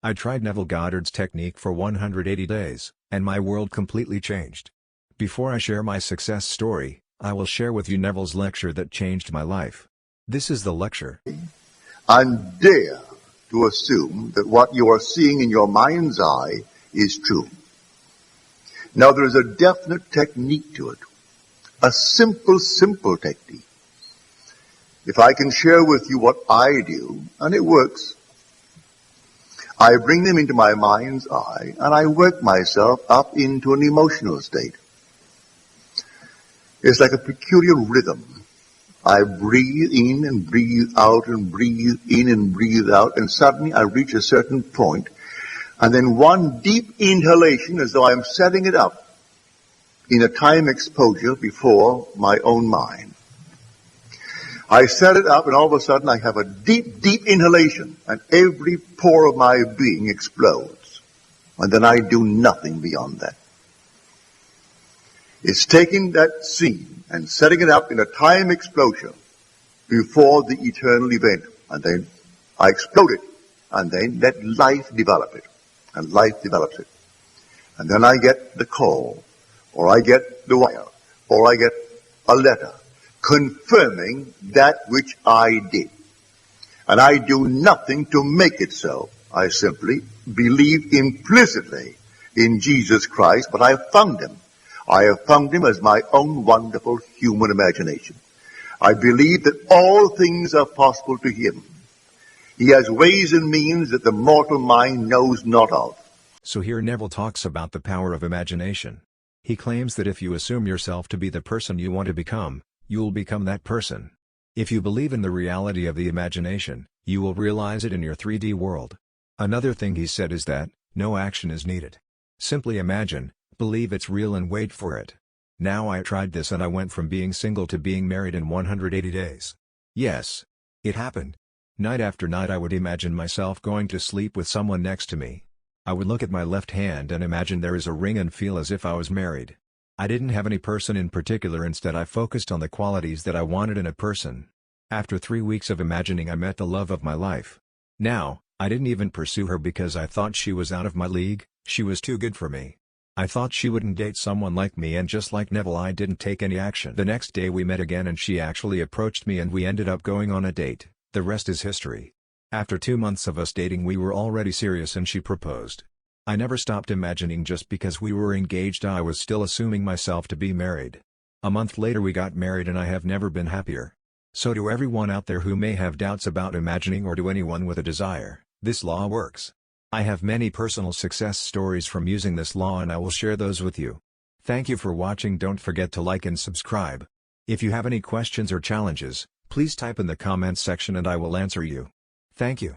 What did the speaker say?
I tried Neville Goddard's technique for 180 days, and my world completely changed. Before I share my success story, I will share with you Neville's lecture that changed my life. This is the lecture. And dare to assume that what you are seeing in your mind's eye is true. Now there is a definite technique to it. A simple technique. If I can share with you what I do, and it works, I bring them into my mind's eye and I work myself up into an emotional state. It's like a peculiar rhythm. I breathe in and breathe out and breathe in and breathe out, and suddenly I reach a certain point, and then one deep inhalation as though I'm setting it up in a time exposure before my own mind. I set it up and all of a sudden I have a deep inhalation and every pore of my being explodes. And then I do nothing beyond that. It's taking that scene and setting it up in a time explosion before the eternal event. And then I explode it and then let life develop it. And life develops it. And then I get the call, or I get the wire, or I get a letter confirming that which I did. And I do nothing to make it so. I simply believe implicitly in Jesus Christ, but I have found him. I have found him as my own wonderful human imagination. I believe that all things are possible to him. He has ways and means that the mortal mind knows not of. So here Neville talks about the power of imagination. He claims that if you assume yourself to be the person you want to become, you'll become that person. If you believe in the reality of the imagination, you will realize it in your 3D world. Another thing he said is that, no action is needed. Simply imagine, believe it's real and wait for it. Now I tried this and I went from being single to being married in 180 days. Yes. It happened. Night after night I would imagine myself going to sleep with someone next to me. I would look at my left hand and imagine there is a ring and feel as if I was married. I didn't have any person in particular, instead I focused on the qualities that I wanted in a person. After 3 weeks of imagining I met the love of my life. Now, I didn't even pursue her because I thought she was out of my league, she was too good for me. I thought she wouldn't date someone like me, and just like Neville I didn't take any action. The next day we met again and she actually approached me and we ended up going on a date. The rest is history. After 2 months of us dating we were already serious and she proposed. I never stopped imagining. Just because we were engaged I was still assuming myself to be married. A month later we got married and I have never been happier. So to everyone out there who may have doubts about imagining, or to anyone with a desire, this law works. I have many personal success stories from using this law and I will share those with you. Thank you for watching. Don't forget to like and subscribe. If you have any questions or challenges, please type in the comments section and I will answer you. Thank you.